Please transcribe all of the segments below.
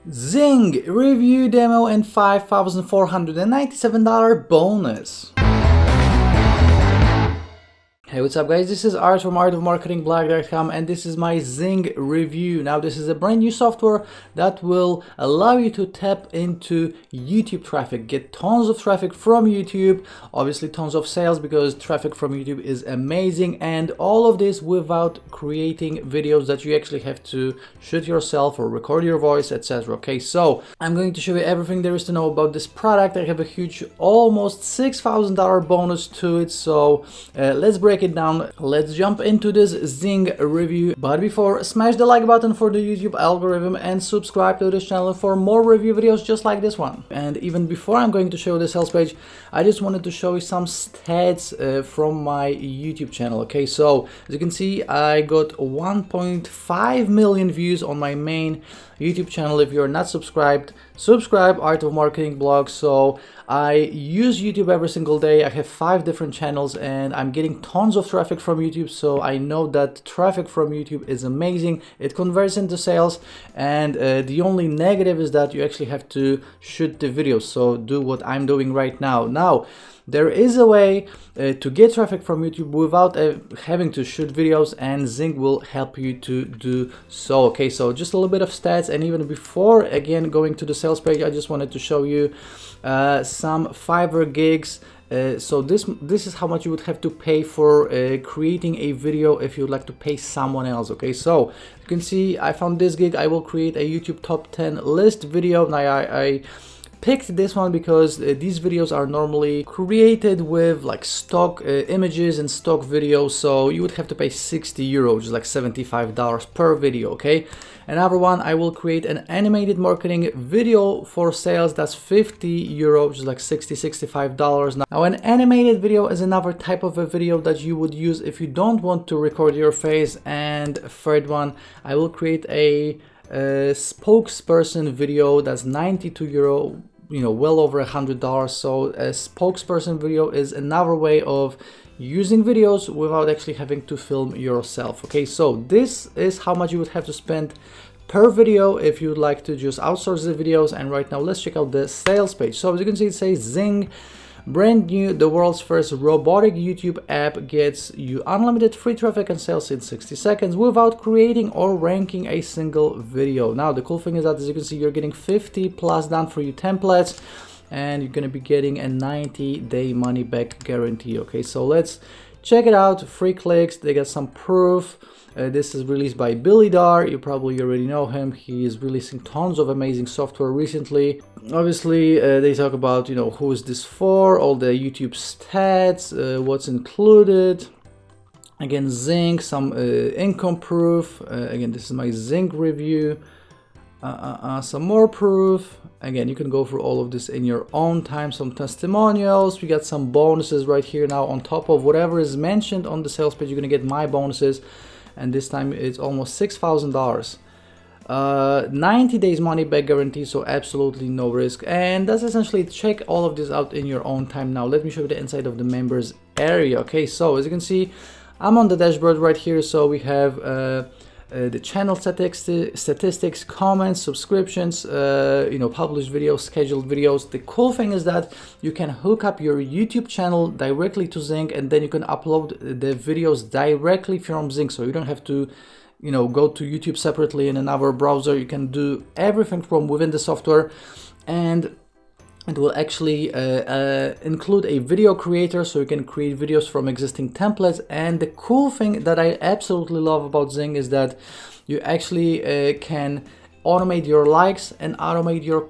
Zing review demo and $5,497 bonus. Hey, what's up guys, this is Art from artofmarketingblog.com and this is my Zing review. Now this is a brand new software that will allow you to tap into YouTube traffic, get tons of traffic from YouTube, obviously tons of sales because traffic from YouTube is amazing, and all of this without creating videos that you actually have to shoot yourself or record your voice, etc. Okay, so I'm going to show you everything there is to know about this product. I have a huge almost $6,000 bonus to it, so let's break it down. Let's jump into this Zing review, but before, smash the like button for the YouTube algorithm and subscribe to this channel for more review videos just like this one. And even before I'm going to show the sales page, I just wanted to show you some stats from my YouTube channel. Okay, so as you can see, I got 1.5 million views on my main YouTube channel. If you're not subscribed, subscribe. Art of Marketing blog. So I use YouTube every single day. I have 5 different channels and I'm getting tons of traffic from YouTube, so I know that traffic from YouTube is amazing. It converts into sales, and the only negative is that you actually have to shoot the videos, so do what I'm doing right now. There is a way to get traffic from YouTube without having to shoot videos, and Zing will help you to do so. Okay, so just a little bit of stats, and even before again going to the sales page, I just wanted to show you some Fiverr gigs. So this is how much you would have to pay for creating a video if you would like to pay someone else. Okay, so you can see I found this gig. I will create a YouTube top 10 list video. Now I picked this one because these videos are normally created with like stock images and stock videos, so you would have to pay 60 euros, which is like $75 per video. Okay, another one, I will create an animated marketing video for sales. That's 50 euros, which is like $65. Now an animated video is another type of a video that you would use if you don't want to record your face. And third one, I will create a spokesperson video. That's 92 euro, you know, well over $100. So a spokesperson video is another way of using videos without actually having to film yourself. Okay, so this is how much you would have to spend per video if you'd like to just outsource the videos. And right now let's check out the sales page. So as you can see, it says Zing, brand new, the world's first robotic YouTube app, gets you unlimited free traffic and sales in 60 seconds without creating or ranking a single video. Now the cool thing is that, as you can see, you're getting 50 plus done for you templates, and you're gonna be getting a 90-day money back guarantee. Okay, so let's check it out. 3 clicks, they got some proof. This is released by Billy Dar. You probably already know him. He is releasing tons of amazing software recently. Obviously, they talk about, you know, who is this for, all the YouTube stats, what's included. Again, Zing, some income proof. Again, this is my Zing review. Some more proof. Again, you can go through all of this in your own time. Some testimonials. We got some bonuses right here now on top of whatever is mentioned on the sales page. You're gonna get my bonuses, and this time it's almost $6,000. 90 days money back guarantee, so absolutely no risk. And that's essentially, check all of this out in your own time. Now let me show you the inside of the members area. Okay, so as you can see, I'm on the dashboard right here. So we have the channel statistics, comments, subscriptions, you know, published videos, scheduled videos. The cool thing is that you can hook up your YouTube channel directly to Zing, and then you can upload the videos directly from Zing, so you don't have to, you know, go to YouTube separately in another browser. You can do everything from within the software, and it will actually include a video creator, so you can create videos from existing templates. And the cool thing that I absolutely love about Zing is that you actually can automate your likes and automate your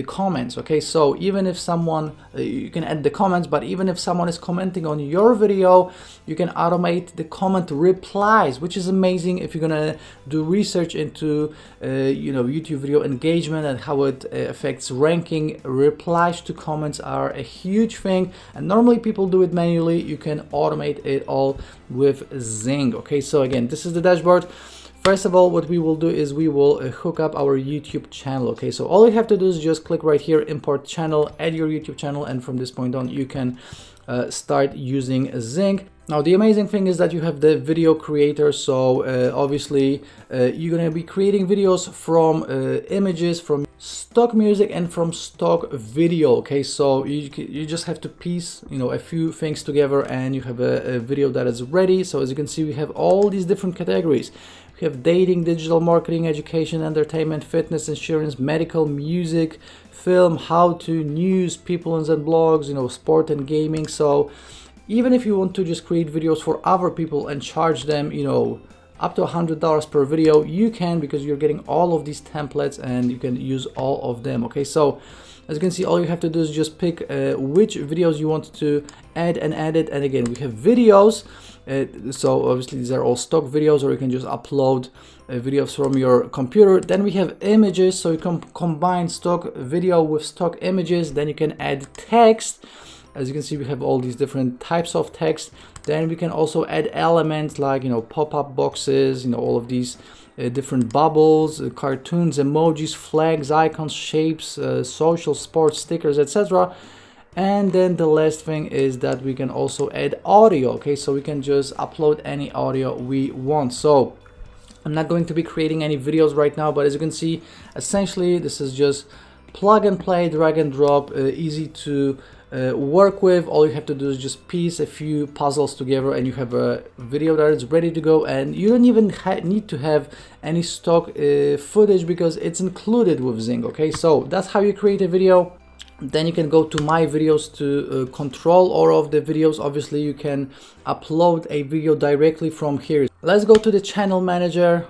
comments. Okay, so even if someone, you can add the comments, but even if someone is commenting on your video, you can automate the comment replies, which is amazing if you're gonna do research into you know, YouTube video engagement and how it affects ranking. Replies to comments are a huge thing, and normally people do it manually. You can automate it all with Zing. Okay, so again, this is the dashboard. First of all, what we will do is we will hook up our YouTube channel. Okay, so all you have to do is just click right here, import channel, add your YouTube channel, and from this point on you can start using Zing. Now the amazing thing is that you have the video creator, so obviously you're gonna be creating videos from images, from stock music, and from stock video. Okay, so you just have to piece, you know, a few things together, and you have a video that is ready. So as you can see, we have all these different categories. We have dating, digital marketing, education, entertainment, fitness, insurance, medical, music, film, how-to, news, people and blogs, you know, sport and gaming. So even if you want to just create videos for other people and charge them, you know, up to $100 per video, you can, because you're getting all of these templates and you can use all of them. Okay, so as you can see, all you have to do is just pick which videos you want to add and add it. And again, we have videos. So obviously these are all stock videos, or you can just upload videos from your computer. Then we have images, so you can combine stock video with stock images. Then you can add text. As you can see, we have all these different types of text. Then we can also add elements like, you know, pop-up boxes, you know, all of these different bubbles, cartoons, emojis, flags, icons, shapes, social, sports, stickers, etc. And then the last thing is that we can also add audio. Okay, so we can just upload any audio we want. So I'm not going to be creating any videos right now, but as you can see, essentially this is just plug and play, drag and drop, easy to work with. All you have to do is just piece a few puzzles together and you have a video that is ready to go, and you don't even need to have any stock footage because it's included with Zing. Okay, so that's how you create a video. Then you can go to my videos to control all of the videos. Obviously you can upload a video directly from here. Let's go to the channel manager.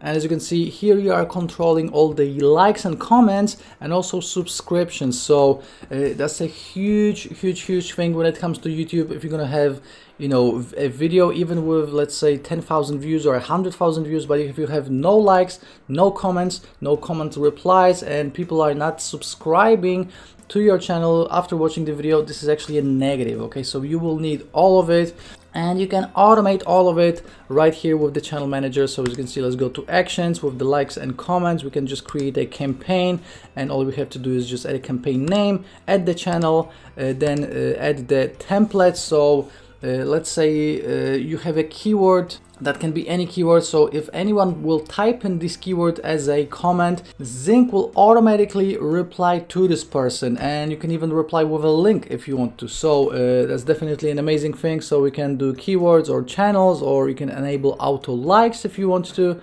And as you can see here, you are controlling all the likes and comments and also subscriptions. So that's a huge thing when it comes to YouTube. If you're gonna have, you know, a video even with, let's say, 10,000 views or 100,000 views, but if you have no likes, no comments, no comment replies, and people are not subscribing to your channel after watching the video, this is actually a negative. Okay, so you will need all of it, and you can automate all of it right here with the channel manager. So as you can see, let's go to actions. With the likes and comments, we can just create a campaign, and all we have to do is just add a campaign name, add the channel, then add the template. So let's say you have a keyword that can be any keyword. So if anyone will type in this keyword as a comment, Zing will automatically reply to this person, and you can even reply with a link if you want to. So that's definitely an amazing thing. So we can do keywords or channels, or you can enable auto likes if you want to,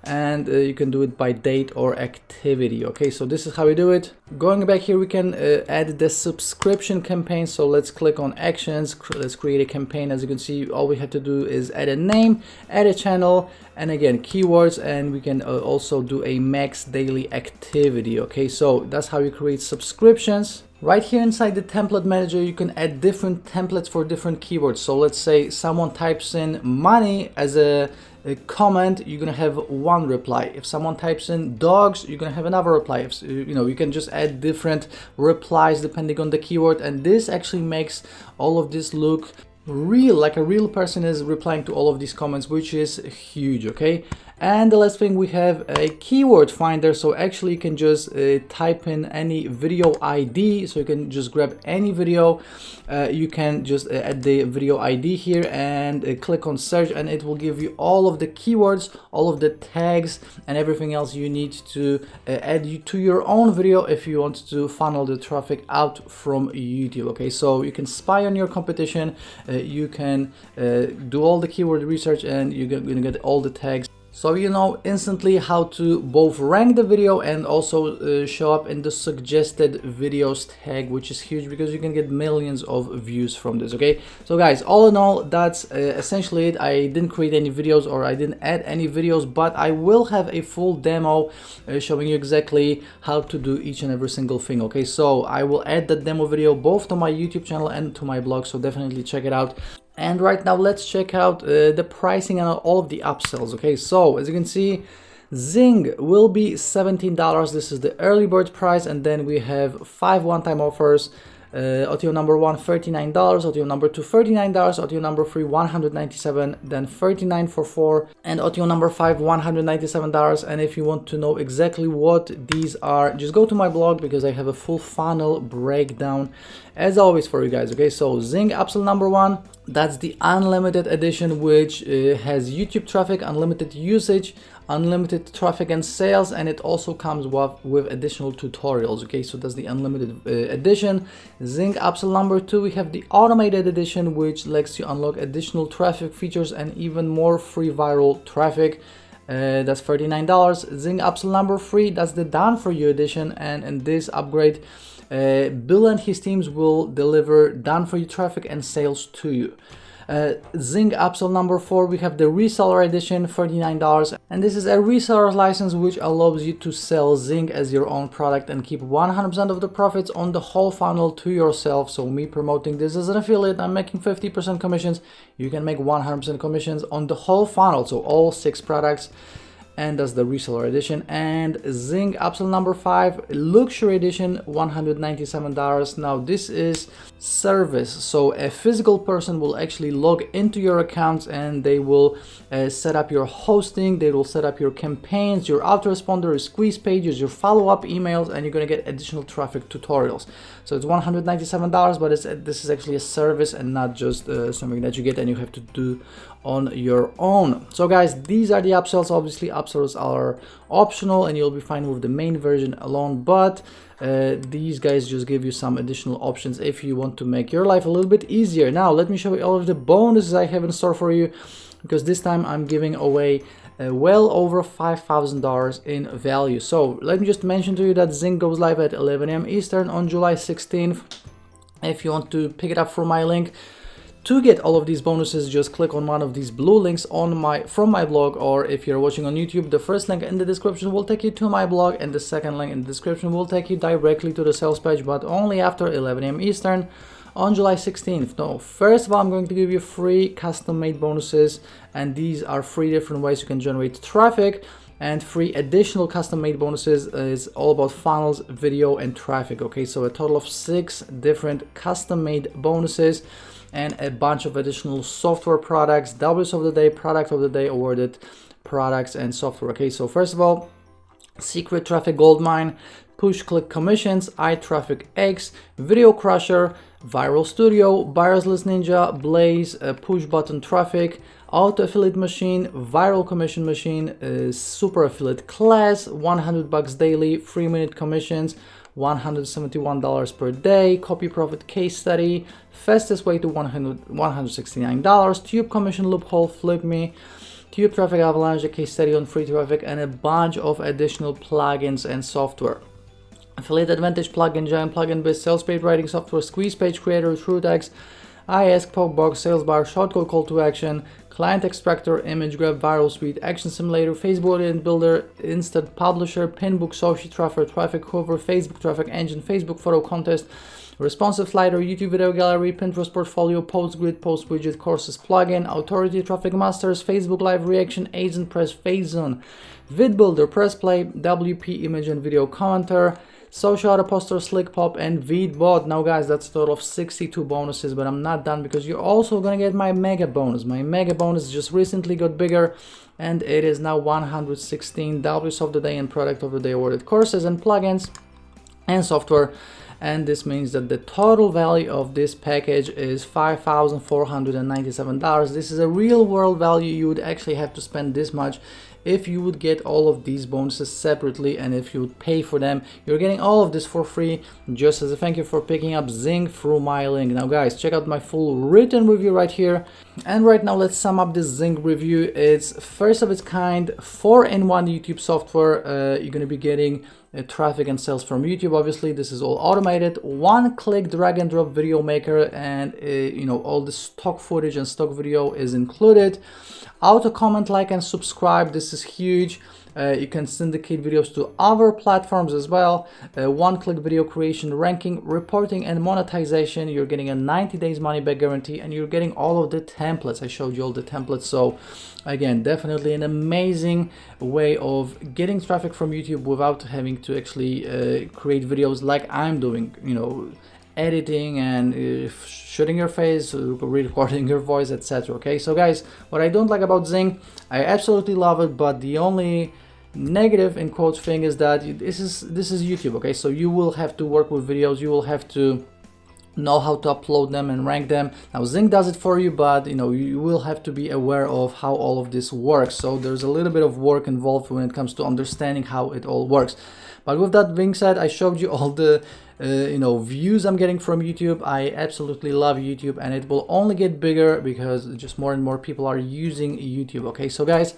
and you can do it by date or activity. Okay, so this is how we do it. Going back here, we can add the subscription campaign. So let's click on actions, let's create a campaign. As you can see, all we have to do is add a name, add a channel, and again keywords, and we can also do a max daily activity. Okay, so that's how you create subscriptions. Right here inside the template manager, you can add different templates for different keywords. So let's say someone types in money as a comment, you're gonna have one reply. If someone types in dogs, you're gonna have another reply. If, you know, you can just add different replies depending on the keyword, and this actually makes all of this look real, like a real person is replying to all of these comments, which is huge. Okay, and the last thing, we have a keyword finder. So actually you can just type in any video ID. So you can just grab any video, you can just add the video ID here and click on search, and it will give you all of the keywords, all of the tags, and everything else you need to add you to your own video if you want to funnel the traffic out from YouTube. Okay, so you can spy on your competition, you can do all the keyword research, and you're gonna get all the tags. So you know instantly how to both rank the video and also show up in the suggested videos tag, which is huge because you can get millions of views from this. Okay, so guys, all in all, that's essentially it. I didn't create any videos, or I didn't add any videos, but I will have a full demo showing you exactly how to do each and every single thing. Okay, so I will add that demo video both to my YouTube channel and to my blog, so definitely check it out. And right now, let's check out the pricing and all of the upsells. Okay, so as you can see, Zing will be $17. This is the early bird price, and then we have 5 one-time offers OTO number 1 $39, OTO number 2 $39, OTO number 3 $197, then $39 for 4, and OTO number 5 $197. And if you want to know exactly what these are, just go to my blog because I have a full funnel breakdown as always for you guys. Okay, so Zing upsell number 1, that's the unlimited edition, which has YouTube traffic, unlimited usage, unlimited traffic and sales, and it also comes with additional tutorials. Okay, so that's the unlimited edition. Zing upsell number 2, we have the automated edition, which lets you unlock additional traffic features and even more free viral traffic. That's $39. Zing upsell number 3, that's the done for you edition, and in this upgrade, Bill and his teams will deliver done for you traffic and sales to you. Zing upsell number 4, we have the reseller edition, $39, and this is a reseller license which allows you to sell Zing as your own product and keep 100% of the profits on the whole funnel to yourself. So me promoting this as an affiliate, I'm making 50% commissions. You can make 100% commissions on the whole funnel, so all 6 products. And that's the reseller edition. And Zing upsell number 5, luxury edition, $197. Now this is service, so a physical person will actually log into your accounts and they will set up your hosting, they will set up your campaigns, your autoresponder, your squeeze pages, your follow-up emails, and you're going to get additional traffic tutorials. So it's $197, but this is actually a service and not just something that you get and you have to do on your own. So guys, these are the upsells. Obviously upsells are optional and you'll be fine with the main version alone, but these guys just give you some additional options if you want to make your life a little bit easier. Now let me show you all of the bonuses I have in store for you, because this time I'm giving away well over $5,000 in value. So let me just mention to you that Zing goes live at 11 a.m. Eastern on July 16th. If you want to pick it up from my link, to get all of these bonuses, just click on one of these blue links on from my blog, or if you're watching on YouTube, the first link in the description will take you to my blog, and the second link in the description will take you directly to the sales page, but only after 11 a.m. Eastern on July 16th. No, first of all, I'm going to give you free custom-made bonuses, and these are 3 different ways you can generate traffic. And 3 additional custom-made bonuses is all about funnels, video, and traffic. Okay, so a total of 6 different custom-made bonuses and a bunch of additional software products, W's of the day, product of the day, awarded products and software. Okay, so first of all, secret traffic goldmine, push click commissions, iTraffic X, video crusher, viral studio, buyers list ninja, blaze, push button traffic, auto affiliate machine, viral commission machine, super affiliate class, $100 daily, 3-minute commissions, $171 per day, copy profit case study, fastest way to $169, tube commission loophole, flip me, tube traffic avalanche, a case study on free traffic, and a bunch of additional plugins and software. Affiliate Advantage plugin, Giant plugin, Biz, sales page writing software, squeeze page creator, TrueText, IASK, Pokebox, sales bar, shortcode call to action, client extractor, image grab, viral suite, action simulator, Facebook audience builder, instant publisher, pinbook, social traffic hoover, Facebook traffic engine, Facebook photo contest, responsive slider, YouTube video gallery, Pinterest portfolio, post grid, post widget, courses plugin, authority traffic masters, Facebook live reaction, agent press, phase zone, vid builder, press play, WP image and video commenter, social auto poster, slick pop, and VidBot. Now guys, that's a total of 62 bonuses, but I'm not done, because you're also gonna get my mega bonus. My mega bonus just recently got bigger, and it is now 116 W's of the day and product of the day awarded courses and plugins and software. And this means that the total value of this package is $5,497. This is a real world value. You would actually have to spend this much if you would get all of these bonuses separately, and if you would pay for them. You're getting all of this for free, just as a thank you for picking up Zing through my link. Now guys, check out my full written review right here. And right now let's sum up this Zing review. It's first of its kind, 4-in-1 YouTube software. You're going to be getting traffic and sales from YouTube. Obviously this is all automated, 1-click drag and drop video maker, and you know, all the stock footage and stock video is included. Auto comment, like, and subscribe. This is huge. You can syndicate videos to other platforms as well. 1-click video creation, ranking, reporting, and monetization. You're getting a 90 days money back guarantee, and you're getting all of the templates. I showed you all the templates. So again, definitely an amazing way of getting traffic from YouTube without having to actually create videos like I'm doing, you know, editing and shooting your face, recording your voice, etc. Okay, so guys, what I don't like about Zing, I absolutely love it, but the only negative in quotes thing is that this is YouTube. Okay, so you will have to work with videos, you will have to know how to upload them and rank them. Now Zing does it for you, but you will have to be aware of how all of this works. So there's a little bit of work involved when it comes to understanding how it all works. But with that being said, I showed you all the views I'm getting from YouTube. I absolutely love YouTube, and it will only get bigger because just more and more people are using YouTube. Okay, so guys,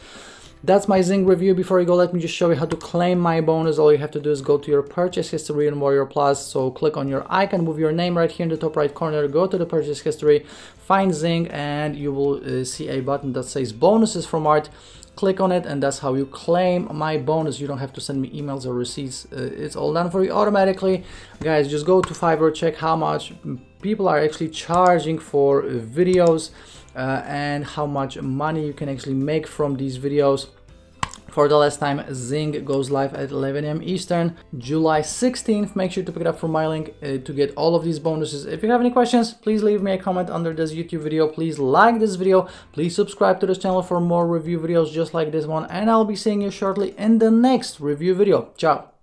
that's my Zing review. Before you go, let me just show you how to claim my bonus. All you have to do is go to your purchase history in Warrior Plus. So click on your icon with your name right here in the top right corner, go to the purchase history, find Zing, and you will see a button that says bonuses from Art. Click on it, and that's how you claim my bonus. You don't have to send me emails or receipts. It's all done for you automatically. Guys, just go to Fiverr, check how much people are actually charging for videos and how much money you can actually make from these videos. For the last time, Zing goes live at 11 AM Eastern, July 16th. Make sure to pick it up from my link to get all of these bonuses. If you have any questions, please leave me a comment under this YouTube video. Please like this video. Please subscribe to this channel for more review videos just like this one. And I'll be seeing you shortly in the next review video. Ciao.